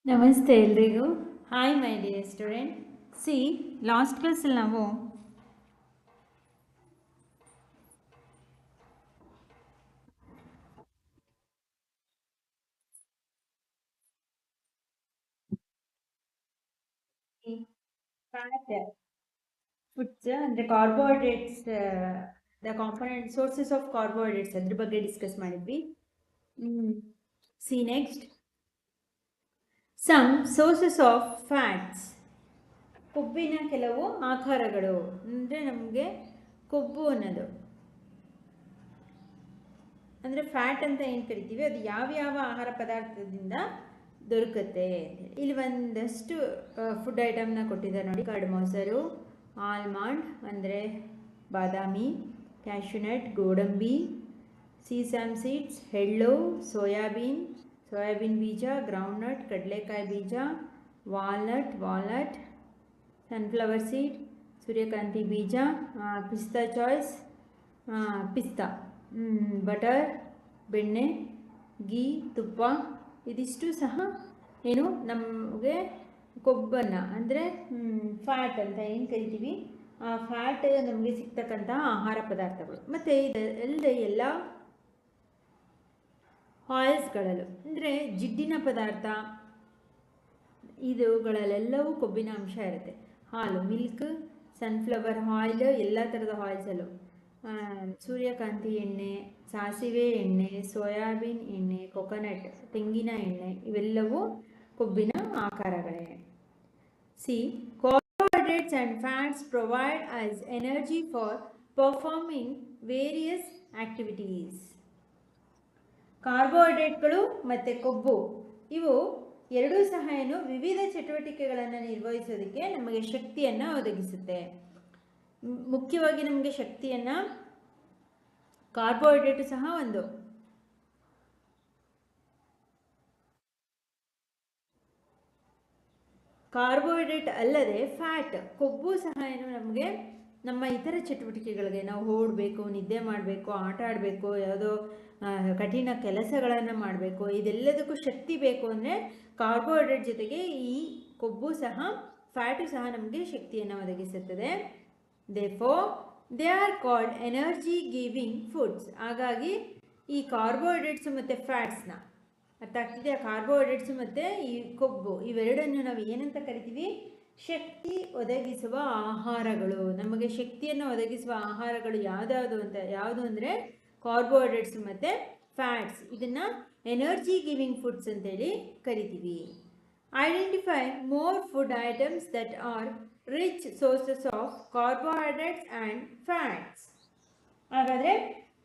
ನಮಸ್ತೆ ಎಲ್ರಿಗೂ. Hi my dear student. See last ಕ್ಲಾಸಲ್ಲಿ ನಾವು ಫ್ಯಾಟ್ ಫುಡ್ಸ್ ಅಂದರೆ carbohydrates, the component sources of carbohydrates ಅದ್ರ ಬಗ್ಗೆ ಡಿಸ್ಕಸ್ ಮಾಡಿದ್ವಿ. See next some sources of fats, ಕೊಬ್ಬಿನ ಕೆಲವು ಆಕಾರಗಳು. ಅಂದರೆ ನಮಗೆ ಕೊಬ್ಬು ಅನ್ನೋದು ಅಂದರೆ ಫ್ಯಾಟ್ ಅಂತ ಏನು ಕರಿತೀವಿ, ಅದು ಯಾವ ಆಹಾರ ಪದಾರ್ಥದಿಂದ ದೊರಕುತ್ತೆ ಅಂತೇಳಿ. ಇಲ್ಲಿ ಒಂದಷ್ಟು ಫುಡ್ ಐಟಮ್ನ ಕೊಟ್ಟಿದ್ದಾರೆ ನೋಡಿ. ಕರ್ಡ್ ಮೊಸರು, ಆಲ್ಮಂಡ್ ಅಂದರೆ ಬಾದಾಮಿ, ಕ್ಯಾಶ್ಯೂನಟ್ ಗೋಡಂಬಿ, ಸೀಸಮ್ ಸೀಡ್ಸ್ ಎಳ್ಳು, ಸೋಯಾಬೀನ್ ಬೀಜ, ಗ್ರೌಂಡ್ನಟ್ ಕಡಲೆಕಾಯಿ ಬೀಜ, ವಾಲ್ನಟ್ ಸನ್ಫ್ಲವರ್ ಸೀಡ್, ಸೂರ್ಯಕಾಂತಿ ಬೀಜ, ಪಿಸ್ತಾ ಚಾಯ್ಸ್, ಪಿಸ್ತಾ, ಬಟರ್, ಬೆಣ್ಣೆ, ಗೀ, ತುಪ್ಪ, ಇದಿಷ್ಟು ಸಹ ಏನು ನಮಗೆ ಕೊಬ್ಬನ್ನು ಅಂದರೆ ಫ್ಯಾಟ್ ಅಂತ ಏನು ಕರಿತೀವಿ, ಆ ಫ್ಯಾಟ್ ನಮಗೆ ಸಿಗ್ತಕ್ಕಂಥ ಆಹಾರ ಪದಾರ್ಥಗಳು. ಮತ್ತು ಇದಲ್ಲದೆ ಎಲ್ಲ ಆಯಿಲ್ಸ್ಗಳಲ್ಲೂ ಅಂದರೆ ಜಿಡ್ಡಿನ ಪದಾರ್ಥ ಇದುಗಳಲ್ಲೆಲ್ಲವೂ ಕೊಬ್ಬಿನ ಅಂಶ ಇರುತ್ತೆ. ಹಾಲು, ಮಿಲ್ಕ್, ಸನ್ಫ್ಲವರ್ ಆಯಿಲ್, ಎಲ್ಲ ಥರದ ಆಯಿಲ್ಸಲ್ಲೂ ಸೂರ್ಯಕಾಂತಿ ಎಣ್ಣೆ, ಸಾಸಿವೆ ಎಣ್ಣೆ, ಸೋಯಾಬೀನ್ ಎಣ್ಣೆ, ಕೊಕೊನಟ್ ತೆಂಗಿನ ಎಣ್ಣೆ, ಇವೆಲ್ಲವೂ ಕೊಬ್ಬಿನ ಆಕಾರಗಳೇ. See carbohydrates and fats provide us energy for performing various activities. ಕಾರ್ಬೋಹೈಡ್ರೇಟ್ಗಳು ಮತ್ತು ಕೊಬ್ಬು ಇವು ಎರಡೂ ಸಹ ಏನು ವಿವಿಧ ಚಟುವಟಿಕೆಗಳನ್ನು ನಿರ್ವಹಿಸೋದಕ್ಕೆ ನಮಗೆ ಶಕ್ತಿಯನ್ನು ಒದಗಿಸುತ್ತೆ. ಮುಖ್ಯವಾಗಿ ನಮಗೆ ಶಕ್ತಿಯನ್ನು ಕಾರ್ಬೋಹೈಡ್ರೇಟು ಸಹ ಒಂದು. ಕಾರ್ಬೋಹೈಡ್ರೇಟ್ ಅಲ್ಲದೆ ಫ್ಯಾಟ್, ಕೊಬ್ಬು ಸಹ ಏನು ನಮಗೆ ನಮ್ಮ ಇತರ ಚಟುವಟಿಕೆಗಳಿಗೆ, ನಾವು ಓಡಬೇಕು, ನಿದ್ದೆ ಮಾಡಬೇಕು, ಆಟ ಆಡಬೇಕು, ಯಾವುದೋ ಕಠಿಣ ಕೆಲಸಗಳನ್ನು ಮಾಡಬೇಕು, ಇದೆಲ್ಲದಕ್ಕೂ ಶಕ್ತಿ ಬೇಕು ಅಂದರೆ ಕಾರ್ಬೋಹೈಡ್ರೇಟ್ ಜೊತೆಗೆ ಈ ಕೊಬ್ಬು ಸಹ, ಫ್ಯಾಟು ಸಹ ನಮಗೆ ಶಕ್ತಿಯನ್ನು ಒದಗಿಸುತ್ತದೆ. Therefore they are called energy giving foods. ಹಾಗಾಗಿ ಈ ಕಾರ್ಬೋಹೈಡ್ರೇಟ್ಸು ಮತ್ತು ಫ್ಯಾಟ್ಸ್ನ, ಅರ್ಥ ಆಗ್ತಿದೆಯಾ? ಕಾರ್ಬೋಹೈಡ್ರೇಟ್ಸು ಮತ್ತು ಈ ಕೊಬ್ಬು ಇವೆರಡನ್ನು ನಾವು ಏನಂತ ಕರಿತೀವಿ? ಶಕ್ತಿ ಒದಗಿಸುವ ಆಹಾರಗಳು. ನಮಗೆ ಶಕ್ತಿಯನ್ನು ಒದಗಿಸುವ ಆಹಾರಗಳು ಯಾವುದು ಅಂದರೆ ಕಾರ್ಬೋಹೈಡ್ರೇಟ್ಸ್ ಮತ್ತು ಫ್ಯಾಟ್ಸ್. ಇದನ್ನು ಎನರ್ಜಿ ಗಿವಿಂಗ್ ಫುಡ್ಸ್ ಅಂತೇಳಿ ಕರಿತೀವಿ. Identify more food items that are rich sources of carbohydrates and fats. ಹಾಗಾದರೆ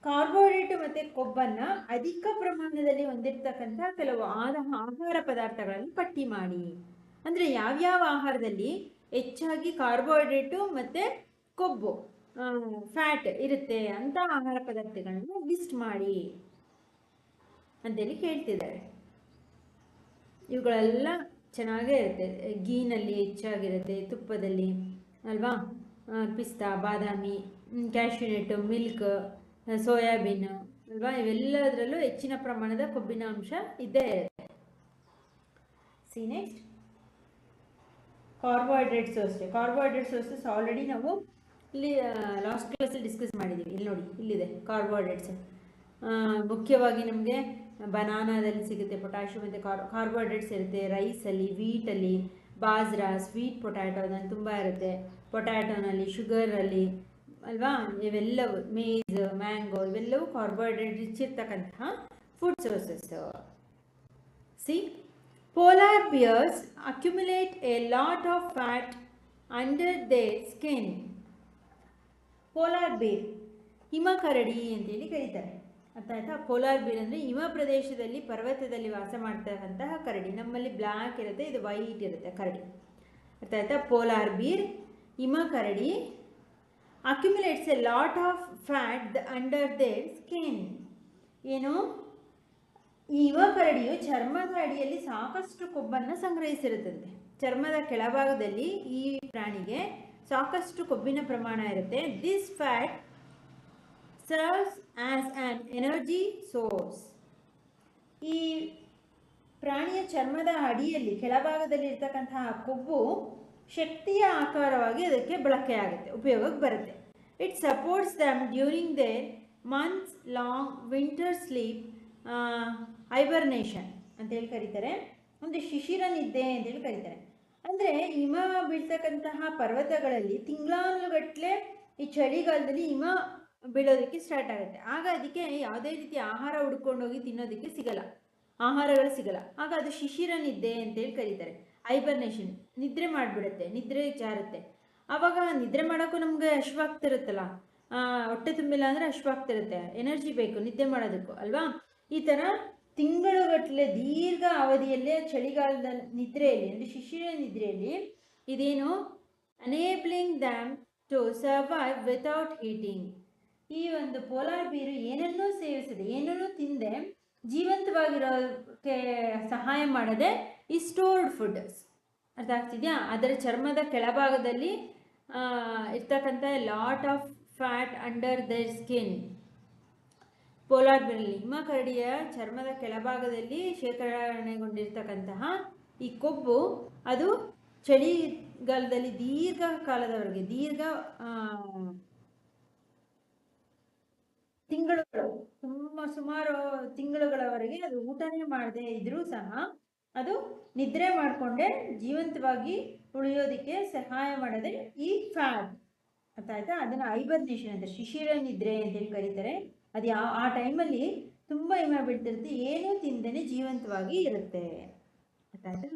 ಕಾರ್ಬೋಹೈಡ್ರೇಟ್ ಮತ್ತು ಕೊಬ್ಬನ್ನು ಅಧಿಕ ಪ್ರಮಾಣದಲ್ಲಿ ಹೊಂದಿರತಕ್ಕಂಥ ಕೆಲವು ಆಹಾರ ಪದಾರ್ಥಗಳನ್ನು ಪಟ್ಟಿ ಮಾಡಿ. ಅಂದರೆ ಯಾವ್ಯಾವ ಆಹಾರದಲ್ಲಿ ಹೆಚ್ಚಾಗಿ ಕಾರ್ಬೋಹೈಡ್ರೇಟು ಮತ್ತು ಕೊಬ್ಬು, ಫ್ಯಾಟ್ ಇರುತ್ತೆ ಅಂತ ಆಹಾರ ಪದಾರ್ಥಗಳನ್ನು ಲಿಸ್ಟ್ ಮಾಡಿ ಅಂತೇಳಿ ಕೇಳ್ತಿದ್ದಾರೆ. ಇವುಗಳೆಲ್ಲ ಚೆನ್ನಾಗೇ ಇರುತ್ತೆ. ಗೀನಲ್ಲಿ ಹೆಚ್ಚಾಗಿರುತ್ತೆ, ತುಪ್ಪದಲ್ಲಿ ಅಲ್ವಾ, ಪಿಸ್ತಾ, ಬಾದಾಮಿ, ಕ್ಯಾಶ್ಯೂನಟ್, ಮಿಲ್ಕ್, ಸೋಯಾಬೀನ್ ಅಲ್ವಾ, ಇವೆಲ್ಲದರಲ್ಲೂ ಹೆಚ್ಚಿನ ಪ್ರಮಾಣದ ಕೊಬ್ಬಿನ ಅಂಶ ಇದ್ದೇ ಇರುತ್ತೆ. C next carbohydrate source. Carbohydrate sources already ನಾವು ಇಲ್ಲಿ ಲಾಸ್ಟ್ ಕ್ಲಾಸಲ್ಲಿ ಡಿಸ್ಕಸ್ ಮಾಡಿದ್ದೀವಿ. ಇಲ್ಲಿ ನೋಡಿ, ಇಲ್ಲಿದೆ ಕಾರ್ಬೋಹೈಡ್ರೇಟ್ಸ್. ಮುಖ್ಯವಾಗಿ ನಮಗೆ ಬನಾನಾದಲ್ಲಿ ಸಿಗುತ್ತೆ ಪೊಟ್ಯಾಷಿಯಮ್ ಮತ್ತು ಕಾರ್ಬೋಹೈಡ್ರೇಟ್ಸ್ ಇರುತ್ತೆ. ರೈಸಲ್ಲಿ, ವೀಟಲ್ಲಿ, ಬಾಜ್ರಾ, ಸ್ವೀಟ್ ಪೊಟ್ಯಾಟೊ ಅದಂತ ತುಂಬ ಇರುತ್ತೆ. ಪೊಟ್ಯಾಟೊನಲ್ಲಿ, ಶುಗರಲ್ಲಿ ಅಲ್ವಾ, ಇವೆಲ್ಲವೂ ಮೇಜ್, ಮ್ಯಾಂಗೋ ಇವೆಲ್ಲವೂ ಕಾರ್ಬೋಹೈಡ್ರೇಟ್ ರಿಚ್ ಇರ್ತಕ್ಕಂತಹ food sources. C polar bears accumulate a lot of fat under their skin. Polar ಬೇರ್, ಹಿಮಕರಡಿ ಅಂತೇಳಿ ಕರೀತಾರೆ. ಅರ್ಥ ಆಯ್ತಾ? ಪೋಲಾರ್ ಬೇರ್ ಅಂದರೆ ಹಿಮ ಪ್ರದೇಶದಲ್ಲಿ, ಪರ್ವತದಲ್ಲಿ ವಾಸ ಮಾಡ್ತಕ್ಕಂತಹ ಕರಡಿ. ನಮ್ಮಲ್ಲಿ ಬ್ಲ್ಯಾಕ್ ಇರುತ್ತೆ, ಇದು ವೈಟ್ ಇರುತ್ತೆ ಕರಡಿ. ಅರ್ಥ ಆಯ್ತಾ? ಪೋಲಾರ್ ಬೀರ್, ಹಿಮಕರಡಿ, accumulates a lot of fat under their skin. ಏನು? ಈ ಹಿಮಕರಡಿಯು ಚರ್ಮದ ಅಡಿಯಲ್ಲಿ ಸಾಕಷ್ಟು ಕೊಬ್ಬನ್ನು ಸಂಗ್ರಹಿಸಿರುತ್ತಂತೆ. ಚರ್ಮದ ಕೆಳಭಾಗದಲ್ಲಿ ಈ ಪ್ರಾಣಿಗೆ ಸಾಕಷ್ಟು ಕೊಬ್ಬಿನ ಪ್ರಮಾಣ ಇರುತ್ತೆ. This fat serves as on energy source. ಈ ಪ್ರಾಣಿಯ ಚರ್ಮದ ಅಡಿಯಲ್ಲಿ ಕೆಳಭಾಗದಲ್ಲಿ ಇರ್ತಕ್ಕಂತಹ ಕೊಬ್ಬು ಶಕ್ತಿಯ ಆಕಾರವಾಗಿ ಅದಕ್ಕೆ ಬಳಕೆಯಾಗುತ್ತೆ, ಉಪಯೋಗಕ್ಕೆ ಬರುತ್ತೆ. It supports them during their months long winter sleep hibernation ಅಂತೇಳಿ ಕರೀತಾರೆ. ಒಂದು ಶಿಶಿರ ನಿದ್ದೆ ಅಂತೇಳಿ ಕರೀತಾರೆ. ಅಂದರೆ ಹಿಮ ಬೀಳ್ತಕ್ಕಂತಹ ಪರ್ವತಗಳಲ್ಲಿ ತಿಂಗಳಾನುಗಟ್ಟಲೆ ಈ ಚಳಿಗಾಲದಲ್ಲಿ ಹಿಮ ಬೀಳೋದಕ್ಕೆ ಸ್ಟಾರ್ಟ್ ಆಗುತ್ತೆ. ಆಗ ಅದಕ್ಕೆ ಯಾವುದೇ ರೀತಿ ಆಹಾರ ಹುಡ್ಕೊಂಡೋಗಿ ತಿನ್ನೋದಕ್ಕೆ ಸಿಗಲ್ಲ, ಆಹಾರಗಳು ಸಿಗಲ್ಲ. ಆಗ ಅದು ಶಿಶಿರ ನಿದ್ದೆ ಅಂತೇಳಿ ಕರೀತಾರೆ. ಹೈಬರ್ನೇಷನ್, ನಿದ್ರೆ ಮಾಡಿಬಿಡುತ್ತೆ, ನಿದ್ರೆ ಜಾರುತ್ತೆ. ಆವಾಗ ನಿದ್ರೆ ಮಾಡೋಕ್ಕೂ ನಮಗೆ ಹಶ್ವಾಗ್ತಿರುತ್ತಲ್ಲ, ಹೊಟ್ಟೆ ತುಂಬಿಲ್ಲ ಅಂದರೆ ಹಶ್ವಾಗ್ತಿರುತ್ತೆ, ಎನರ್ಜಿ ಬೇಕು ನಿದ್ದೆ ಮಾಡೋದಕ್ಕೂ ಅಲ್ವಾ. ಈ ಥರ ತಿಂಗಳುಗಟ್ಟಲೆ ದೀರ್ಘ ಅವಧಿಯಲ್ಲೇ ಚಳಿಗಾಲದ ನಿದ್ರೆಯಲ್ಲಿ ಅಂದರೆ ಶಿಶಿರ ನಿದ್ರೆಯಲ್ಲಿ ಇದೇನು enabling them to survive without heating. ಈ ಒಂದು ಪೋಲಾರ್ ಬೀರು ಏನನ್ನೂ ಸೇವಿಸದೆ, ಏನನ್ನೂ ತಿಂದೆ ಜೀವಂತವಾಗಿರೋಕ್ಕೆ ಸಹಾಯ ಮಾಡದೆ ಈ ಸ್ಟೋರ್ಡ್ ಫುಡ್, ಅರ್ಥ ಆಗ್ತಿದೆಯಾ? ಅದರ ಚರ್ಮದ ಕೆಳಭಾಗದಲ್ಲಿ ಇರ್ತಕ್ಕಂಥ lot of fat under their skin. Polar ಬೀರಲ್ಲಿ ಹಿಮಕರಡಿಯ ಚರ್ಮದ ಕೆಳಭಾಗದಲ್ಲಿ ಶೇಖರಣೆಗೊಂಡಿರ್ತಕ್ಕಂತಹ ಈ ಕೊಬ್ಬು ಅದು ಚಳಿಗಾಲದಲ್ಲಿ ದೀರ್ಘಕಾಲದವರೆಗೆ, ತಿಂಗಳುಗಳು, ಸುಮಾರು ತಿಂಗಳುಗಳವರೆಗೆ ಅದು ಊಟನೇ ಮಾಡದೆ ಇದ್ರೂ ಸಹ ಅದು ನಿದ್ರೆ ಮಾಡಿಕೊಂಡೆ ಜೀವಂತವಾಗಿ ಉಳಿಯೋದಕ್ಕೆ ಸಹಾಯ ಮಾಡದೆ ಈ ಫ್ಯಾಟ್, ಅರ್ಥ ಆಯ್ತಾ? ಅದನ್ನು ಹೈಬರ್ನೇಷನ್ ಅಂತ, ಶಿಶಿರ ನಿದ್ರೆ ಅಂತೇಳಿ ಕರೀತಾರೆ. ಅದು ಆ ಟೈಮಲ್ಲಿ ತುಂಬ ಹಿಮ ಬೀಳ್ತಿರುತ್ತೆ, ಏನೂ ತಿಂದೇನೆ ಜೀವಂತವಾಗಿ ಇರುತ್ತೆ, ಅರ್ಥ ಆಯ್ತಾ?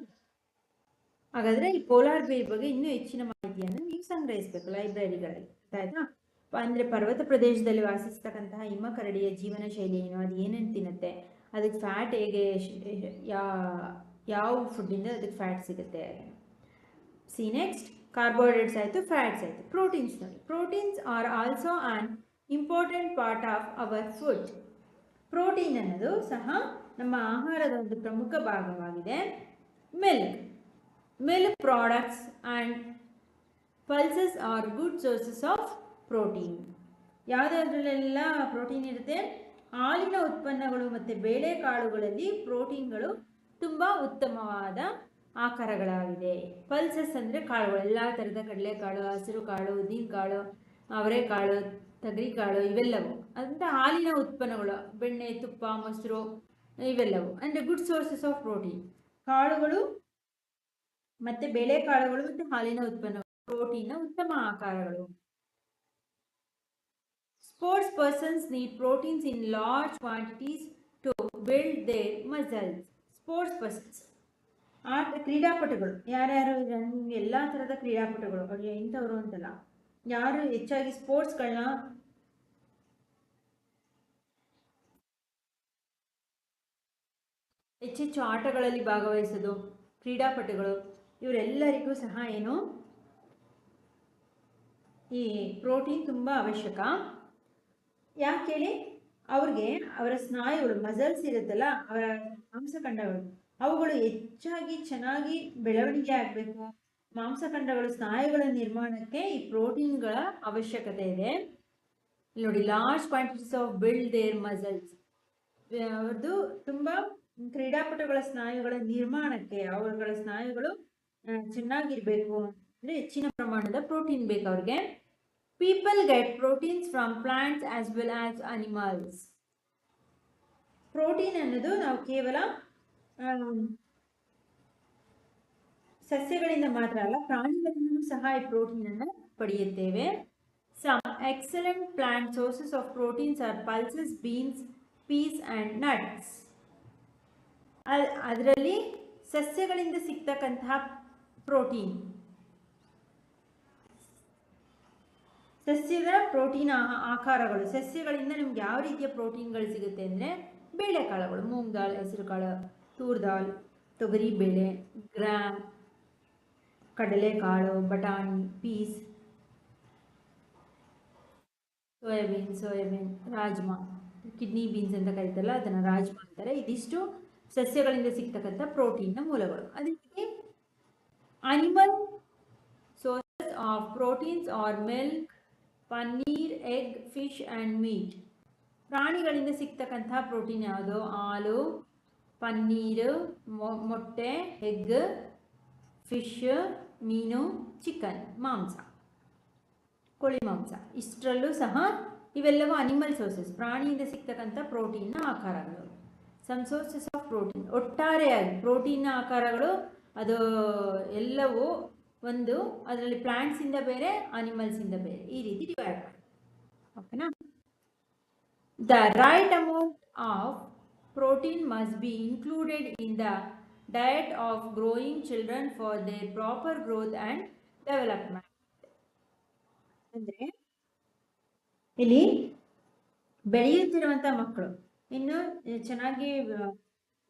ಹಾಗಾದರೆ ಈ ಪೋಲಾರ್ ಬೇರ್ ಬಗ್ಗೆ ಇನ್ನೂ ಹೆಚ್ಚಿನ ಮಾಹಿತಿಯನ್ನು ನೀವು ಸಂಗ್ರಹಿಸಬೇಕು ಲೈಬ್ರರಿಗಳಲ್ಲಿ, ಅರ್ಥ ಆಯ್ತಾ? ಅಂದರೆ ಪರ್ವತ ಪ್ರದೇಶದಲ್ಲಿ ವಾಸಿಸ್ತಕ್ಕಂತಹ ಹಿಮಕರಡಿಯ ಜೀವನ ಶೈಲಿ ಏನು, ಅದು ಏನೇನು ತಿನ್ನುತ್ತೆ, ಅದಕ್ಕೆ ಫ್ಯಾಟ್ ಹೇಗೆ, ಯಾವ ಫುಡ್ಡಿಂದ ಅದಕ್ಕೆ ಫ್ಯಾಟ್ ಸಿಗುತ್ತೆ. ಸಿ ನೆಕ್ಸ್ಟ್, ಕಾರ್ಬೋಹೈಡ್ರೇಟ್ಸ್ ಆಯಿತು, ಫ್ಯಾಟ್ಸ್ ಆಯಿತು. ಪ್ರೋಟೀನ್ಸ್ ನೋಡಿ. Proteins are also an important part of our food. Protein ಅನ್ನೋದು ಸಹ ನಮ್ಮ ಆಹಾರದ ಒಂದು ಪ್ರಮುಖ ಭಾಗವಾಗಿದೆ. Milk products and pulses are good sources of protein. ಯಾವುದಾದ್ರಲ್ಲೆಲ್ಲ ಪ್ರೋಟೀನ್ ಇರುತ್ತೆ? ಹಾಲಿನ ಉತ್ಪನ್ನಗಳು ಮತ್ತು ಬೇಳೆಕಾಳುಗಳಲ್ಲಿ ಪ್ರೋಟೀನ್ಗಳು ತುಂಬ ಉತ್ತಮವಾದ ಆಕಾರಗಳಾಗಿದೆ. ಪಲ್ಸಸ್ ಅಂದರೆ ಕಾಳುಗಳು, ಎಲ್ಲ ಥರದ ಕಡಲೆಕಾಳು, ಹಸಿರು ಕಾಳು, ಉದ್ದಿನಕಾಳು, ಅವರೆಕಾಳು, ತೊಗರಿಕಾಳು, ಇವೆಲ್ಲವು ಅಂತ ಹಾಲಿನ ಉತ್ಪನ್ನಗಳು, ಬೆಣ್ಣೆ, ತುಪ್ಪ, ಮೊಸರು, ಇವೆಲ್ಲವು ಅಂದರೆ ಗುಡ್ ಸೋರ್ಸಸ್ ಆಫ್ ಪ್ರೋಟೀನ್. ಕಾಳುಗಳು ಮತ್ತು ಬೇಳೆಕಾಳುಗಳು ಮತ್ತು ಹಾಲಿನ ಉತ್ಪನ್ನಗಳು ಪ್ರೋಟೀನ್ನ ಉತ್ತಮ ಆಕಾರಗಳು. Sports persons need proteins in large quantities to build their muscles. Sports persons, ಕ್ರೀಡಾಪಟುಗಳು, ಯಾರ್ಯಾರು ಎಲ್ಲ ಥರದ ಕ್ರೀಡಾಪಟುಗಳು, ಅವ್ರಿಗೆ ಇಂಥವ್ರು ಅಂತಲ್ಲ, ಯಾರು ಹೆಚ್ಚಾಗಿ ಸ್ಪೋರ್ಟ್ಸ್ಗಳನ್ನ ಹೆಚ್ಚೆಚ್ಚು ಆಟಗಳಲ್ಲಿ ಭಾಗವಹಿಸೋದು ಕ್ರೀಡಾಪಟುಗಳು, ಇವರೆಲ್ಲರಿಗೂ ಸಹ ಏನು ಈ ಪ್ರೋಟೀನ್ ತುಂಬ ಅವಶ್ಯಕ. ಯಾಕೆ ಹೇಳಿ? ಅವ್ರಿಗೆ ಅವರ ಸ್ನಾಯುಗಳು, ಮಸಲ್ಸ್ ಇರುತ್ತಲ್ಲ, ಅವರ ಮಾಂಸಖಂಡಗಳು, ಅವುಗಳು ಹೆಚ್ಚಾಗಿ ಚೆನ್ನಾಗಿ ಬೆಳವಣಿಗೆ ಆಗಬೇಕು. ಮಾಂಸಖಂಡಗಳು, ಸ್ನಾಯುಗಳ ನಿರ್ಮಾಣಕ್ಕೆ ಈ ಪ್ರೋಟೀನ್ಗಳ ಅವಶ್ಯಕತೆ ಇದೆ. ನೋಡಿ, large quantities of build their muscles. ಅವ್ರದ್ದು ತುಂಬ ಕ್ರೀಡಾಪಟುಗಳ ಸ್ನಾಯುಗಳ ನಿರ್ಮಾಣಕ್ಕೆ, ಅವುಗಳ ಸ್ನಾಯುಗಳು ಚೆನ್ನಾಗಿರಬೇಕು ಅಂದರೆ ಹೆಚ್ಚಿನ ಪ್ರಮಾಣದ ಪ್ರೋಟೀನ್ ಬೇಕು ಅವ್ರಿಗೆ. People get proteins from plants as well as animals. Protein ಅನ್ನೋದು ನಾವು ಕೇವಲ ಸಸ್ಯಗಳಿಂದ ಮಾತ್ರ ಅಲ್ಲ, ಪ್ರಾಣಿಗಳಿಂದಲೂ ಸಹ ಈ ಪ್ರೋಟೀನ್ ಅನ್ನು ಪಡೆಯುತ್ತೇವೆ. Some excellent plant sources of proteins are pulses, beans, peas and nuts. ಅದರಲ್ಲಿ ಸಸ್ಯಗಳಿಂದ ಸಿಗ್ತಕ್ಕಂತಹ ಪ್ರೋಟೀನ್, ಸಸ್ಯದ ಪ್ರೋಟೀನ್ ಆಕಾರಗಳು, ಸಸ್ಯಗಳಿಂದ ನಿಮ್ಗೆ ಯಾವ ರೀತಿಯ ಪ್ರೋಟೀನ್ಗಳು ಸಿಗುತ್ತೆ ಅಂದರೆ ಬೇಳೆಕಾಳುಗಳು, ಮೂಂಗ್ ದಾಲ್, ಹೆಸರು ಕಾಳು, ತೂರ್ ದಾಲ್, ತೊಗರಿ ಬೇಳೆ, ಗ್ರಾಮ್, ಕಡಲೆಕಾಳು, ಬಟಾಣಿ, peas, soybean, rajma, kidney beans ಅಂತ ಕರೀತಾರಲ್ಲ ಅದನ್ನು ರಾಜ್ಮಾ ಅಂತಾರೆ. ಇದಿಷ್ಟು ಸಸ್ಯಗಳಿಂದ ಸಿಗ್ತಕ್ಕಂಥ ಪ್ರೋಟೀನ್ನ ಮೂಲಗಳು. ಅದಕ್ಕೆ animal sources of proteins R milk, paneer, egg, fish and meet. ಪ್ರಾಣಿಗಳಿಂದ ಸಿಗ್ತಕ್ಕಂಥ ಪ್ರೋಟೀನ್ ಯಾವುದು? ಹಾಲು, ಪನ್ನೀರು, ಮೊಟ್ಟೆ, ಎಗ್, ಫಿಶ್, ಮೀನು, ಚಿಕನ್, ಮಾಂಸ, ಕೋಳಿ ಮಾಂಸ. ಇಷ್ಟರಲ್ಲೂ ಸಹ ಇವೆಲ್ಲವೂ ಅನಿಮಲ್ ಸೋರ್ಸಸ್, ಪ್ರಾಣಿಯಿಂದ ಸಿಗ್ತಕ್ಕಂಥ ಪ್ರೋಟೀನ್ನ ಆಕಾರಗಳು. ಸಮ್ ಸೋರ್ಸಸ್ ಆಫ್ ಪ್ರೋಟೀನ್, ಒಟ್ಟಾರೆಯಾಗಿ ಪ್ರೋಟೀನ್ನ ಆಕಾರಗಳು ಅದು ಎಲ್ಲವೂ ಒಂದು, ಅದರಲ್ಲಿ ಪ್ಲಾಂಟ್ಸಿಂದ ಬೇರೆ, ಅನಿಮಲ್ಸಿಂದ ಬೇರೆ, ಈ ರೀತಿ ಡಿವೈಡ್ ಮಾಡಿ. ಓಕೆನಾ? The right amount of protein must be included in the diet of growing children for there proper growth and development. ಅಂದರೆ ಇಲ್ಲಿ ಬೆಳೆಯುತ್ತಿರುವಂತಹ ಮಕ್ಕಳು, ಇನ್ನು ಚೆನ್ನಾಗಿ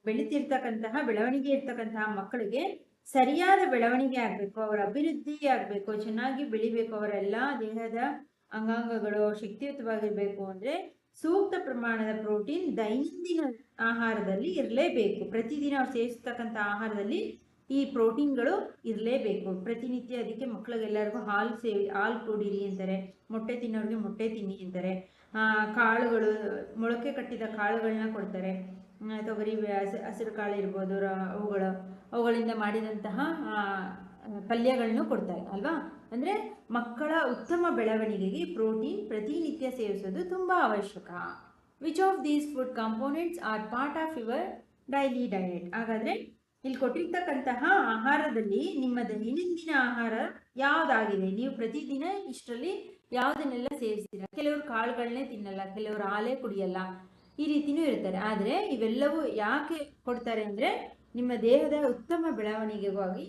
ಬೆಳೀತಿರ್ತಕ್ಕಂತಹ ಬೆಳವಣಿಗೆ ಇರ್ತಕ್ಕಂತಹ ಮಕ್ಕಳಿಗೆ ಸರಿಯಾದ ಬೆಳವಣಿಗೆ ಆಗಬೇಕು, ಅವರ ಅಭಿವೃದ್ಧಿ ಆಗಬೇಕು, ಚೆನ್ನಾಗಿ ಬೆಳಿಬೇಕು, ಅವರೆಲ್ಲ ದೇಹದ ಅಂಗಾಂಗಗಳು ಶಕ್ತಿಯುತವಾಗಿರಬೇಕು ಅಂದರೆ ಸೂಕ್ತ ಪ್ರಮಾಣದ ಪ್ರೋಟೀನ್ ದೈನಂದಿನ ಆಹಾರದಲ್ಲಿ ಇರಲೇಬೇಕು. ಪ್ರತಿದಿನ ಅವ್ರು ಸೇವಿಸ್ತಕ್ಕಂಥ ಆಹಾರದಲ್ಲಿ ಈ ಪ್ರೋಟೀನ್ಗಳು ಇರಲೇಬೇಕು ಪ್ರತಿನಿತ್ಯ. ಅದಕ್ಕೆ ಮಕ್ಕಳಿಗೆಲ್ಲರಿಗೂ ಹಾಲು ಕುಡೀರಿ ಅಂತಾರೆ, ಮೊಟ್ಟೆ ತಿನ್ನೋರಿಗೆ ಮೊಟ್ಟೆ ತಿನ್ನಿ ಅಂತಾರೆ, ಕಾಳುಗಳು, ಮೊಳಕೆ ಕಟ್ಟಿದ ಕಾಳುಗಳನ್ನ ಕೊಡ್ತಾರೆ, ತೊಗರಿ, ಹಸಿರು ಕಾಳು ಇರ್ಬೋದು, ಅವುಗಳಿಂದ ಮಾಡಿದಂತಹ ಪಲ್ಯಗಳನ್ನು ಕೊಡ್ತಾರೆ ಅಲ್ವಾ. ಅಂದರೆ ಮಕ್ಕಳ ಉತ್ತಮ ಬೆಳವಣಿಗೆಗೆ ಪ್ರೋಟೀನ್ ಪ್ರತಿನಿತ್ಯ ಸೇವಿಸೋದು ತುಂಬ ಅವಶ್ಯಕ. Which of these food components are part of your daily diet? ಹಾಗಾದರೆ ಇಲ್ಲಿ ಕೊಟ್ಟಿರ್ತಕ್ಕಂತಹ ಆಹಾರದಲ್ಲಿ ನಿಮ್ಮ ದೈನಂದಿನ ಆಹಾರ ಯಾವುದಾಗಿದೆ? ನೀವು ಪ್ರತಿದಿನ ಇಷ್ಟರಲ್ಲಿ ಯಾವುದನ್ನೆಲ್ಲ ಸೇವಿಸ್ತೀರಾ? ಕೆಲವರು ಕಾಳುಗಳನ್ನೇ ತಿನ್ನಲ್ಲ, ಕೆಲವರು ಹಾಲೇ ಕುಡಿಯಲ್ಲ, ಈ ರೀತಿಯೂ ಇರ್ತಾರೆ. ಆದರೆ ಇವೆಲ್ಲವೂ ಯಾಕೆ ಕೊಡ್ತಾರೆ ಅಂದರೆ ನಿಮ್ಮ ದೇಹದ ಉತ್ತಮ ಬೆಳವಣಿಗೆಗಾಗಿ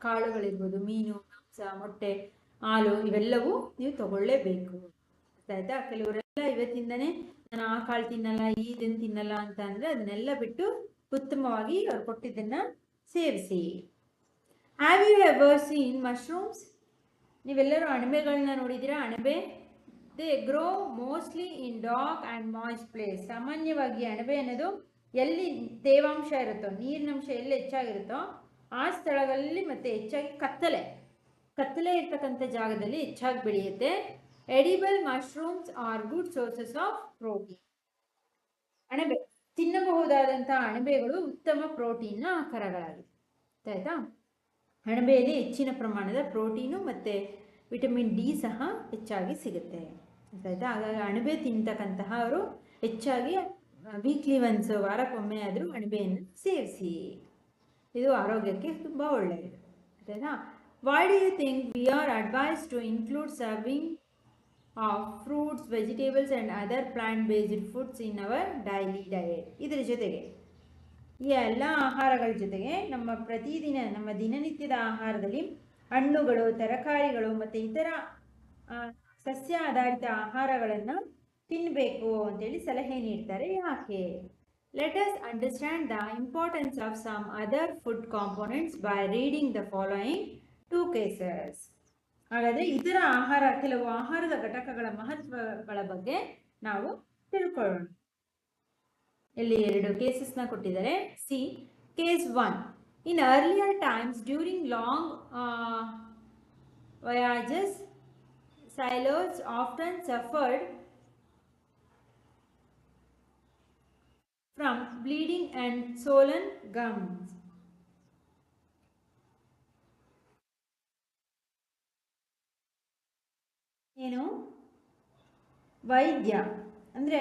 ಕಾಳುಗಳಿರ್ಬೋದು, ಮೀನು, ಮಾಂಸ, ಮೊಟ್ಟೆ, ಹಾಲು ಇವೆಲ್ಲವೂ ನೀವು ತಗೊಳ್ಳೇಬೇಕು. ಆಯ್ತಾ? ಕೆಲವರೆಲ್ಲ ಇವತ್ತಿಂದನೇ ನಾನು ಆ ಕಾಳು ತಿನ್ನಲ್ಲ, ಇದನ್ನು ತಿನ್ನಲ್ಲ ಅಂತ ಅಂದರೆ ಅದನ್ನೆಲ್ಲ ಬಿಟ್ಟು ಉತ್ತಮವಾಗಿ ಅವ್ರು ಕೊಟ್ಟಿದ್ದನ್ನು ಸೇವಿಸಿ. Have you ever seen mushrooms? ನೀವೆಲ್ಲರೂ ಅಣಬೆಗಳನ್ನ ನೋಡಿದ್ದೀರಾ? ಅಣಬೆ they grow mostly in dark and moist place. ಸಾಮಾನ್ಯವಾಗಿ ಅಣಬೆ ಅನ್ನೋದು ಎಲ್ಲಿ ತೇವಾಂಶ ಇರುತ್ತೋ, ನೀರಿನಂಶ ಎಲ್ಲಿ ಹೆಚ್ಚಾಗಿರುತ್ತೋ ಆ ಸ್ಥಳಗಳಲ್ಲಿ ಮತ್ತು ಹೆಚ್ಚಾಗಿ ಕತ್ತಲೆ ಇರ್ತಕ್ಕಂಥ ಜಾಗದಲ್ಲಿ ಹೆಚ್ಚಾಗಿ ಬೆಳೆಯುತ್ತೆ. Edible mushrooms are good sources of protein. ಅಣಬೆ, ತಿನ್ನಬಹುದಾದಂಥ ಅಣಬೆಗಳು ಉತ್ತಮ ಪ್ರೋಟೀನ್ನ ಆಕಾರಗಳಾಗಿದೆ. ಆಯ್ತಾ? ಅಣಬೆಯಲ್ಲಿ ಹೆಚ್ಚಿನ ಪ್ರಮಾಣದ ಪ್ರೋಟೀನು ಮತ್ತು ವಿಟಮಿನ್ ಡಿ ಸಹ ಹೆಚ್ಚಾಗಿ ಸಿಗುತ್ತೆ. ಆಯ್ತಾ? ಹಾಗಾಗಿ ಅಣಬೆ ತಿಂತಕ್ಕಂತಹ ಅವರು ಹೆಚ್ಚಾಗಿ ವೀಕ್ಲಿ ಒನ್ಸ್, ವಾರಕ್ಕೊಮ್ಮೆ ಆದರೂ ಅಣಬೆಯನ್ನು ಸೇವಿಸಿ. ಇದು ಆರೋಗ್ಯಕ್ಕೆ ತುಂಬ ಒಳ್ಳೆಯದು. ಆಯ್ತಾ? Why do you think we are advised to include serving of fruits, vegetables and other plant based foods in our daily diet? ಇದರ ಜೊತೆಗೆ ಈ ಎಲ್ಲ ಆಹಾರಗಳ ಜೊತೆಗೆ ನಮ್ಮ ದಿನನಿತ್ಯದ ಆಹಾರದಲ್ಲಿ ಹಣ್ಣುಗಳು, ತರಕಾರಿಗಳು ಮತ್ತು ಇತರ ಸಸ್ಯ ಆಧಾರಿತ ಆಹಾರಗಳನ್ನು ತಿನ್ನಬೇಕು ಅಂತೇಳಿ ಸಲಹೆ ನೀಡ್ತಾರೆ. ಯಾಕೆ? Let us understand the importance of some other food components by reading the following 2 cases. ಹಾಗಾದರೆ ಕೆಲವು ಆಹಾರದ ಘಟಕಗಳ ಮಹತ್ವಗಳ ಬಗ್ಗೆ ನಾವು ತಿಳ್ಕೊಳ್ಳೋಣ. ಇಲ್ಲಿ 2 ಕೇಸಸ್ನ ಕೊಟ್ಟಿದ್ದಾರೆ. C, case 1. In earlier times, during long voyages, sailors often suffered from bleeding and swollen gums. ಏನು? ವೈದ್ಯ ಅಂದರೆ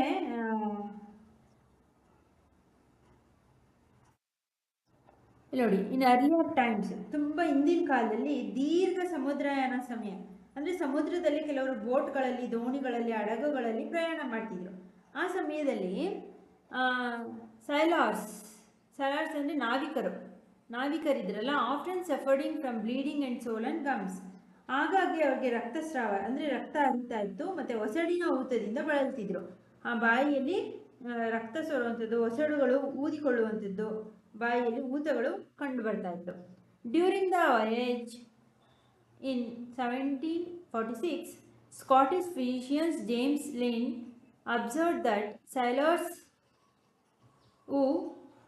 ನೋಡಿ, ಇನ್ ಅರ್ಲಿಯರ್ ಟೈಮ್ಸ್, ತುಂಬ ಹಿಂದಿನ ಕಾಲದಲ್ಲಿ ದೀರ್ಘ ಸಮುದ್ರಯಾನ ಸಮಯ ಅಂದರೆ ಸಮುದ್ರದಲ್ಲಿ ಕೆಲವರು ಬೋಟ್ಗಳಲ್ಲಿ, ದೋಣಿಗಳಲ್ಲಿ, ಹಡಗುಗಳಲ್ಲಿ ಪ್ರಯಾಣ ಮಾಡ್ತಿದ್ರು. ಆ ಸಮಯದಲ್ಲಿ ಸೈಲಾರ್ಸ್ ಅಂದರೆ ನಾವಿಕರಿದ್ರಲ್ಲ, often suffering from bleeding and swollen gums. ಹಾಗಾಗಿ ಅವ್ರಿಗೆ ರಕ್ತಸ್ರಾವ ಅಂದರೆ ರಕ್ತ ಹರಿತಾ ಇತ್ತು ಮತ್ತು ಒಸಡಿನ ಊತದಿಂದ ಬಳಲ್ತಿದ್ರು. ಆ ಬಾಯಿಯಲ್ಲಿ ರಕ್ತ ಸೋರುವಂಥದ್ದು, ಒಸಡುಗಳು ಊದಿಕೊಳ್ಳುವಂಥದ್ದು, ಬಾಯಿಯಲ್ಲಿ ಊತಗಳು ಕಂಡು ಬರ್ತಾ ಇತ್ತು. During the voyage in 1746, Scottish physician James Lane observed that sailors who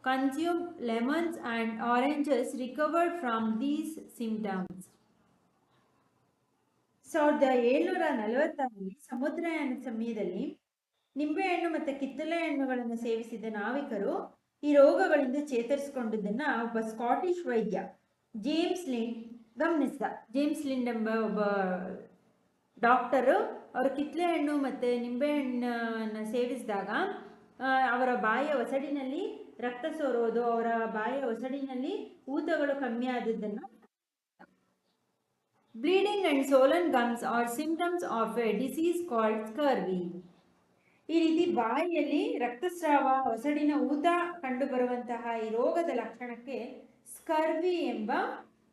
consumed lemons and oranges recovered from these symptoms. 1740ರಲ್ಲಿ ಸಮುದ್ರಯಾನ ಸಮಯದಲ್ಲಿ ನಿಂಬೆಹಣ್ಣು ಮತ್ತು ಕಿತ್ತಳೆ ಹಣ್ಣುಗಳನ್ನು ಸೇವಿಸಿದ ನಾವಿಕರು ಈ ರೋಗಗಳಿಂದ ಚೇತರಿಸಿಕೊಂಡಿದ್ದನ್ನ ಒಬ್ಬ ಸ್ಕಾಟಿಷ್ ವೈದ್ಯ ಜೇಮ್ಸ್ ಲಿಂಡ್ ಗಮನಿಸಿದ. ಜೇಮ್ಸ್ ಲಿಂಡ್ ಎಂಬ ಒಬ್ಬ ಡಾಕ್ಟರು ಅವರು ಕಿತ್ತಳೆ ಹಣ್ಣು ಮತ್ತು ನಿಂಬೆಹಣ್ಣನ್ನು ಸೇವಿಸಿದಾಗ ಅವರ ಬಾಯಿಯ ಒಸಡಿನಲ್ಲಿ ರಕ್ತ ಸೋರೋದು, ಅವರ ಬಾಯಿಯ ಒಸಡಿನಲ್ಲಿ ಊತಗಳು ಕಮ್ಮಿ ಆದದ್ದನ್ನು. Bleeding and swollen gums are symptoms of a disease called scurvy. ಈ ರೀತಿ ಬಾಯಿಯಲ್ಲಿ ರಕ್ತಸ್ರಾವ, ಒಸಡಿನ ಊತ ಕಂಡುಬರುವಂತಹ ಈ ರೋಗದ ಲಕ್ಷಣಕ್ಕೆ ಸ್ಕರ್ವಿ ಎಂಬ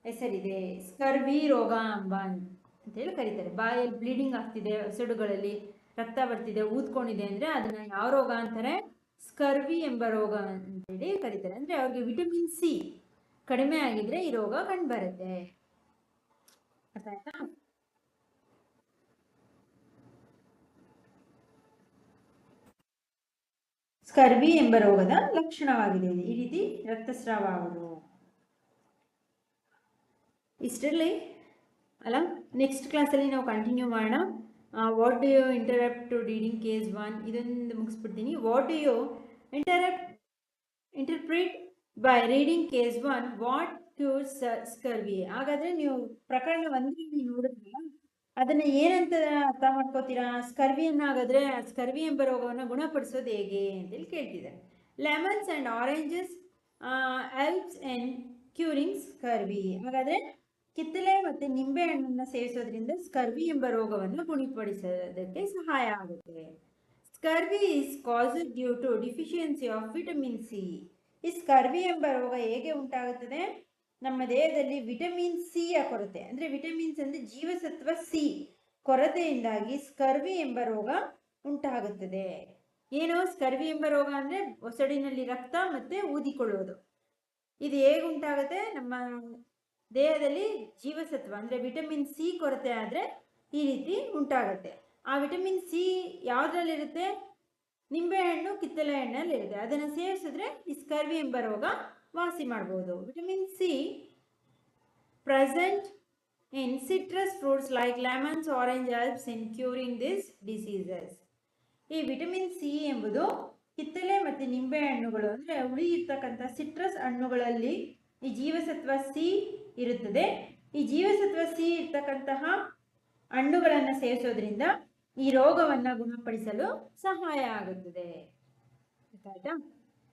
ಹೆಸರಿದೆ. ಸ್ಕರ್ವಿ ರೋಗ ಎಂಬ ಅಂತೇಳಿ ಕರೀತಾರೆ. ಬಾಯಲ್ಲಿ ಬ್ಲೀಡಿಂಗ್ ಆಗ್ತಿದೆ, ಒಸಡುಗಳಲ್ಲಿ ರಕ್ತ ಬರ್ತಿದೆ, ಊದ್ಕೊಂಡಿದೆ ಅಂದರೆ ಅದನ್ನು ಯಾವ ರೋಗ ಅಂತಾರೆ? ಸ್ಕರ್ವಿ ಎಂಬ ರೋಗ ಅಂತೇಳಿ ಕರೀತಾರೆ. ಅಂದರೆ ಅವ್ರಿಗೆ ವಿಟಮಿನ್ ಸಿ ಕಡಿಮೆ ಆಗಿದ್ರೆ ಈ ರೋಗ ಕಂಡುಬರುತ್ತೆ. ಅರ್ಥ ಆಯ್ತಾ? ಸ್ಕರ್ವಿ ಎಂಬ ರೋಗದ ಲಕ್ಷಣವಾಗಿದೆ ಈ ರೀತಿ ರಕ್ತಸ್ರಾವ ಆಗೋದು. ಇಷ್ಟರಲ್ಲಿ ಅಲ್ಲ, ನೆಕ್ಸ್ಟ್ ಕ್ಲಾಸಲ್ಲಿ ನಾವು ಕಂಟಿನ್ಯೂ ಮಾಡೋಣ. What do you interrupt to reading case 1 ಇದೊಂದು ಮುಗಿಸ್ಬಿಡ್ತೀನಿ. What do you interpret by reading case 1 what cures scurvy. ಹಾಗಾದರೆ ನೀವು ಪ್ರಕರಣ 1 ನೋಡಿದ್ರಲ್ಲ, ಅದನ್ನು ಏನಂತ ಅರ್ಥ ಮಾಡ್ಕೋತೀರಾ? ಸ್ಕರ್ವಿಯನ್ನು ಹಾಗಾದರೆ ಸ್ಕರ್ವಿ ಎಂಬ ರೋಗವನ್ನು ಗುಣಪಡಿಸೋದು ಹೇಗೆ ಅಂತೇಳಿ ಕೇಳ್ತಿದ್ದಾರೆ. Lemons and oranges helps in curing scurvy. ಹಾಗಾದರೆ ಕಿತ್ತಳೆ ಮತ್ತು ನಿಂಬೆ ಹಣ್ಣನ್ನು ಸೇವಿಸೋದ್ರಿಂದ ಸ್ಕರ್ವಿ ಎಂಬ ರೋಗವನ್ನು ಗುಣಪಡಿಸೋದಕ್ಕೆ ಸಹಾಯ ಆಗುತ್ತೆ. Scurvy is caused due to deficiency of vitamin C. ಈ ಸ್ಕರ್ವಿ ಎಂಬ ರೋಗ ಹೇಗೆ ಉಂಟಾಗುತ್ತದೆ? ನಮ್ಮ ದೇಹದಲ್ಲಿ ವಿಟಮಿನ್ ಸಿಯ ಕೊರತೆ, ಅಂದರೆ ವಿಟಮಿನ್ಸ್ ಅಂದರೆ ಜೀವಸತ್ವ ಸಿ ಕೊರತೆಯಿಂದಾಗಿ ಸ್ಕರ್ವಿ ಎಂಬ ರೋಗ ಉಂಟಾಗುತ್ತದೆ. ಏನು ಸ್ಕರ್ವಿ ಎಂಬ ರೋಗ ಅಂದರೆ ಒಸಡಿನಲ್ಲಿ ರಕ್ತ ಮತ್ತು ಊದಿಕೊಳ್ಳುವುದು. ಇದು ಹೇಗೆ ಉಂಟಾಗುತ್ತೆ? ನಮ್ಮ ದೇಹದಲ್ಲಿ ಜೀವಸತ್ವ ಅಂದರೆ ವಿಟಮಿನ್ ಸಿ ಕೊರತೆ ಆದರೆ ಈ ರೀತಿ ಉಂಟಾಗುತ್ತೆ. ಆ ವಿಟಮಿನ್ ಸಿ ಯಾವುದ್ರಲ್ಲಿರುತ್ತೆ? ನಿಂಬೆಹಣ್ಣು, ಕಿತ್ತಳೆ ಹಣ್ಣಲ್ಲಿರುತ್ತೆ. ಅದನ್ನು ಸೇವಿಸಿದ್ರೆ ಈ ಸ್ಕರ್ವಿ ಎಂಬ ರೋಗ ವಾಸಿ ಮಾಡ್ಬೋದು. Vitamin C present in citrus fruits like lemons, orange helps in curing this diseases. ಈ ವಿಟಮಿನ್ ಸಿ ಎಂಬುದು ಕಿತ್ತಳೆ ಮತ್ತು ನಿಂಬೆ ಹಣ್ಣುಗಳು ಅಂದರೆ ಹುಳಿ ಇರ್ತಕ್ಕಂಥ ಸಿಟ್ರಸ್ ಹಣ್ಣುಗಳಲ್ಲಿ ಈ ಜೀವಸತ್ವ ಸಿ ಇರುತ್ತದೆ. ಈ ಜೀವಸತ್ವ ಸಿ ಇರ್ತಕ್ಕಂತಹ ಹಣ್ಣುಗಳನ್ನು ಸೇವಿಸೋದ್ರಿಂದ ಈ ರೋಗವನ್ನು ಗುಣಪಡಿಸಲು ಸಹಾಯ ಆಗುತ್ತದೆ. ಆಯ್ತಾ?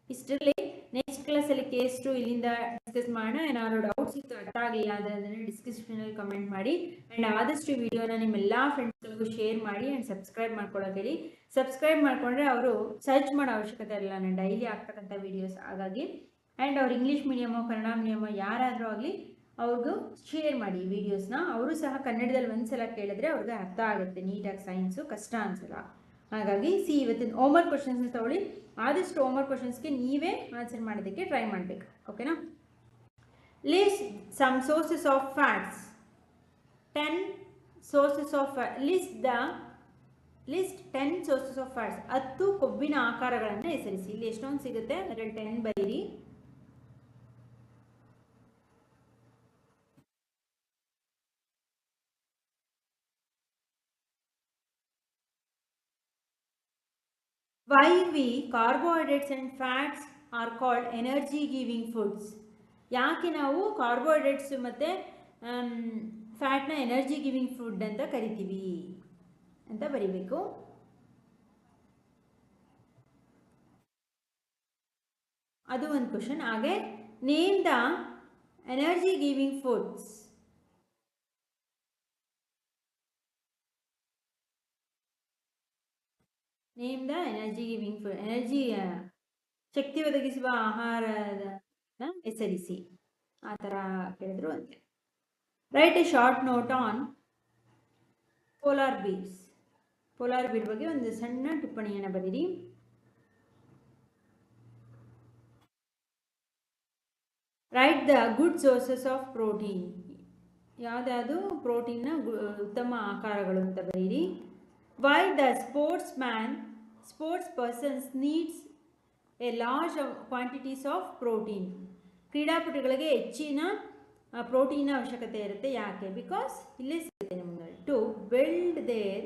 ಇಷ್ಟರಲ್ಲಿ ನೆಕ್ಸ್ಟ್ ಕ್ಲಾಸಲ್ಲಿ ಕೇಸ್ 2 ಇಲ್ಲಿಂದ ಡಿಸ್ಕಸ್ ಮಾಡೋಣ. ಏನಾದ್ರು ಡೌಟ್ಸ್ ಇತ್ತು, ಅರ್ಥ ಆಗಲಿಲ್ಲ ಅದನ್ನು ಡಿಸ್ಕ್ರಿಪ್ಷನಲ್ಲಿ ಕಮೆಂಟ್ ಮಾಡಿ. ಆ್ಯಂಡ್ ಆದಷ್ಟು ವಿಡಿಯೋನ ನಿಮ್ಮೆಲ್ಲ ಫ್ರೆಂಡ್ಸ್ಗಳಿಗೂ ಶೇರ್ ಮಾಡಿ ಆ್ಯಂಡ್ ಸಬ್ಸ್ಕ್ರೈಬ್ ಮಾಡ್ಕೊಳ್ಳೋಕೆ ಹೇಳಿ. ಸಬ್ಸ್ಕ್ರೈಬ್ ಮಾಡಿಕೊಂಡ್ರೆ ಅವರು ಸರ್ಚ್ ಮಾಡೋ ಅವಶ್ಯಕತೆ ಇರಲ್ಲ, ನಾನು ಡೈಲಿ ಆಗ್ತಕ್ಕಂಥ ವೀಡಿಯೋಸ್. ಹಾಗಾಗಿ ಆ್ಯಂಡ್ ಅವ್ರು ಇಂಗ್ಲೀಷ್ ಮೀಡಿಯಮೋ ಕನ್ನಡ ಮೀಡಿಯಮೋ ಯಾರಾದರೂ ಆಗಲಿ ಅವ್ರಿಗೂ ಶೇರ್ ಮಾಡಿ ವೀಡಿಯೋಸ್ನ. ಅವರು ಸಹ ಕನ್ನಡದಲ್ಲಿ ಒಂದ್ಸಲ ಕೇಳಿದ್ರೆ ಅವ್ರಿಗೆ ಅರ್ಥ ಆಗುತ್ತೆ ನೀಟಾಗಿ. ಸೈನ್ಸು ಕಷ್ಟ ಅನ್ಸಲ್ಲ. ಹಾಗಾಗಿ ಇವತ್ತಿನ ಹೋಮ್ವರ್ಕ್ ಕ್ವಶನ್ಸ್ನ ತಗೊಳ್ಳಿ. ಆದಷ್ಟು ಹೋಮ್ವರ್ಕ್ ಕ್ವಶನ್ಸ್ಗೆ ನೀವೇ ಆನ್ಸರ್ ಮಾಡೋದಕ್ಕೆ ಟ್ರೈ ಮಾಡಬೇಕು. ಓಕೆನಾ? List some sources of fats. 10 sources of list 10 sources of fats. 10 ಕೊಬ್ಬಿನ ಆಕಾರಗಳನ್ನು ಹೆಸರಿಸಿ. ಇಲ್ಲಿ ಎಷ್ಟೊಂದು ಸಿಗುತ್ತೆ ಅದರಲ್ಲಿ 10 ಬರೀರಿ. Why we carbohydrates and fats are called energy giving foods. ಯಾಕೆ ನಾವು ಕಾರ್ಬೋಹೈಡ್ರೇಟ್ಸ್ ಮತ್ತು ಫ್ಯಾಟ್ನ ಎನರ್ಜಿ ಗಿವಿಂಗ್ ಫುಡ್ ಅಂತ ಕರಿತೀವಿ ಅಂತ ಬರಿಬೇಕು. ಅದು ಒಂದು ಕ್ವಶನ್. ಹಾಗೆ name the energy giving foods. Name the energy giving food. Energy ಶಕ್ತಿ ಒದಗಿಸುವ ಆಹಾರದ ಹೆಸರಿಸಿ. ಆ ಥರ ಕೇಳಿದ್ರು ಅಂತೆ. Write a short note on polar bears. Polar bear ಬಗ್ಗೆ ಒಂದು ಸಣ್ಣ ಟಿಪ್ಪಣಿಯನ್ನು ಬರೀರಿ. Write the good sources of protein. ಯಾವುದ್ಯಾವುದು ಪ್ರೋಟೀನ್ನ ಉತ್ತಮ ಆಕಾರಗಳು ಅಂತ ಬರೀರಿ. Why the sports persons needs a large quantities of protein. ಕ್ರೀಡಾಪಟುಗಳಿಗೆ ಹೆಚ್ಚಿನ ಪ್ರೋಟೀನ್ ಅವಶ್ಯಕತೆ ಇರುತ್ತೆ. ಯಾಕೆ? ಬಿಕಾಸ್ ಇಲ್ಲೇ ಸಿಗುತ್ತೆ ನಿಮಗೆ. To build their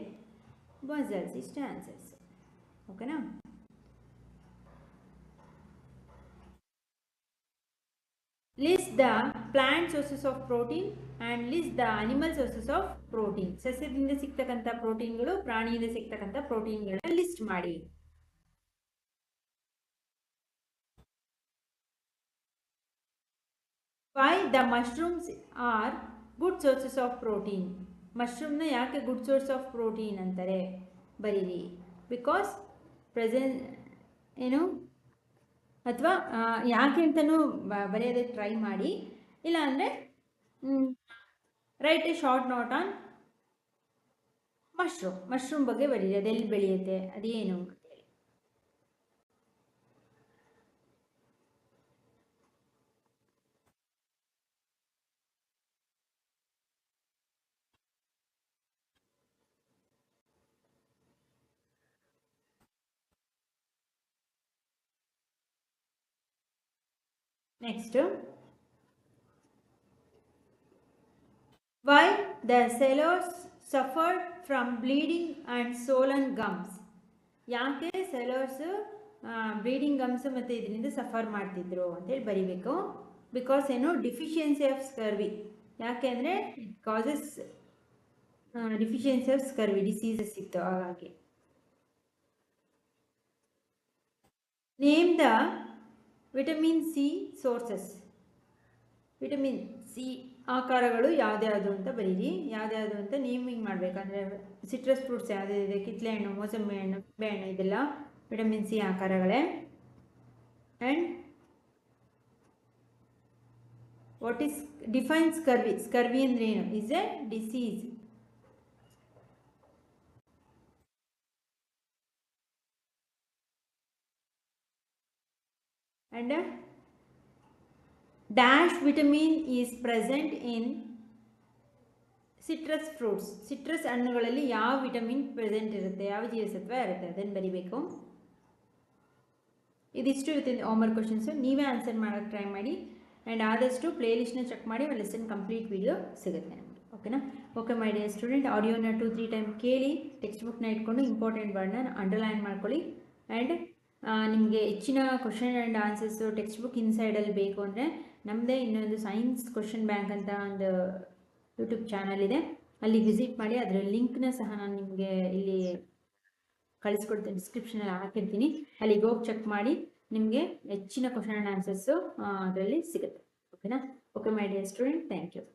muscles. ಇಷ್ಟ ಆನ್ಸರ್ಸ್. ಓಕೆನಾ? List the plant sources of protein and list the animal sources of protein. ಸಸ್ಯದಿಂದ ಸಿಗ್ತಕ್ಕಂಥ ಪ್ರೋಟೀನ್ಗಳು, ಪ್ರಾಣಿಯಿಂದ ಸಿಗ್ತಕ್ಕಂಥ ಪ್ರೋಟೀನ್ಗಳನ್ನ ಲಿಸ್ಟ್ ಮಾಡಿ. Why the mushrooms are good sources of protein. ಮಶ್ರೂಮ್ನ ಯಾಕೆ ಗುಡ್ ಸೋರ್ಸ್ ಆಫ್ ಪ್ರೋಟೀನ್ ಅಂತಾರೆ ಬರೀರಿ. ಬಿಕಾಸ್ ಪ್ರೆಸೆಂಟ್ ಏನು ಅಥವಾ ಯಾಕೆ ಅಂತಲೂ ಬರೆಯೋದಕ್ಕೆ ಟ್ರೈ ಮಾಡಿ. ಇಲ್ಲ ಅಂದರೆ right a short note on mushroom ಬಗ್ಗೆ ಬರೀರಿ. ಅದೆಲ್ಲಿ ಬೆಳೆಯುತ್ತೆ, ಅದೇನು ಅಂತೇಳಿ. Next, why the sailors suffered from bleeding and swollen gums. ಯಾಕೆ ಸೆಲರ್ಸ್ ಬ್ಲೀಡಿಂಗ್ ಗಮ್ಸ್ ಮತ್ತು ಇದರಿಂದ ಸಫರ್ ಮಾಡ್ತಿದ್ರು ಅಂತೇಳಿ ಬರಿಬೇಕು. ಬಿಕಾಸ್ ಏನು, ಡಿಫಿಷಿಯನ್ಸಿ ಆಫ್ ಸ್ಕರ್ವಿ. ಯಾಕೆ ಅಂದರೆ it causes deficiency of scurvy diseases ಇತ್ತು ಹಾಗಾಗಿ. Name the vitamin C sources. Vitamin C ಆಕಾರಗಳು ಯಾವ್ದ್ಯಾವುದು ಅಂತ ಬರೀರಿ. ಯಾವ್ದ್ಯಾವುದು ಅಂತ ನೇಮಿಂಗ್ ಮಾಡಬೇಕಂದ್ರೆ ಸಿಟ್ರಸ್ ಫ್ರೂಟ್ಸ್ ಯಾವುದಿದೆ, ಕಿತ್ತಳೆ ಹಣ್ಣು, ಮೋಸಂಬಿ ಹಣ್ಣು, ನಿಂಬೆ ಹಣ್ಣು, ಇದೆಲ್ಲ ವಿಟಮಿನ್ ಸಿ ಆಕಾರಗಳೇ. And what is define scurvy. Scurvy ಅಂದರೆ ಏನು? Is a disease. And dash vitamin is present in citrus fruits. Citrus ಹಣ್ಣುಗಳಲ್ಲಿ ಯಾವ ವಿಟಮಿನ್ ಪ್ರೆಸೆಂಟ್ ಇರುತ್ತೆ, ಯಾವ ಜೀವಸತ್ವ ಇರುತ್ತೆ, ಅದನ್ನು ಬರಿಬೇಕು. ಇದಿಷ್ಟು ಇವತ್ತಿನ ಹೋಮ್ವರ್ಕ್ ಕ್ವಶನ್ಸು. ನೀವೇ ಆನ್ಸರ್ ಮಾಡೋಕ್ಕೆ ಟ್ರೈ ಮಾಡಿ. ಆ್ಯಂಡ್ ಆದಷ್ಟು ಪ್ಲೇಲಿಸ್ಟ್ನ ಚೆಕ್ ಮಾಡಿ ಲೆಸನ್ ಕಂಪ್ಲೀಟ್ ವಿಡಿಯೋ ಸಿಗುತ್ತೆ ನಮಗೆ. ಓಕೆನಾ? ಓಕೆ ಮೈ ಡಿಯರ್ ಸ್ಟೂಡೆಂಟ್, ಆಡಿಯೋನ 2-3 ಟೈಮ್ ಕೇಳಿ, ಟೆಕ್ಸ್ಟ್ ಬುಕ್ನ ಇಟ್ಕೊಂಡು ಇಂಪಾರ್ಟೆಂಟ್ ವರ್ಡ್ನ ಅಂಡರ್ಲೈನ್ ಮಾಡ್ಕೊಳ್ಳಿ. ಆ್ಯಂಡ್ ನಿಮಗೆ ಹೆಚ್ಚಿನ question and answers text book ಇನ್ಸೈಡಲ್ಲಿ ಬೇಕು ಅಂದರೆ ನಮ್ಮದೇ ಇನ್ನೊಂದು ಸೈನ್ಸ್ ಕ್ವಶನ್ ಬ್ಯಾಂಕ್ ಅಂತ ಒಂದು ಯೂಟ್ಯೂಬ್ ಚಾನಲ್ ಇದೆ, ಅಲ್ಲಿ ವಿಸಿಟ್ ಮಾಡಿ. ಅದರ ಲಿಂಕ್ನ ಸಹ ನಾನು ನಿಮಗೆ ಇಲ್ಲಿ ಕಳಿಸ್ಕೊಡ್ತೀನಿ, ಡಿಸ್ಕ್ರಿಪ್ಷನಲ್ಲಿ ಹಾಕಿರ್ತೀನಿ. ಅಲ್ಲಿಗೆ ಹೋಗಿ ಚೆಕ್ ಮಾಡಿ, ನಿಮಗೆ ಹೆಚ್ಚಿನ ಕ್ವಶನ್ ಆ್ಯಂಡ್ ಆನ್ಸರ್ಸು ಅದರಲ್ಲಿ ಸಿಗುತ್ತೆ. ಓಕೆನಾ? Okay my dear student, thank you.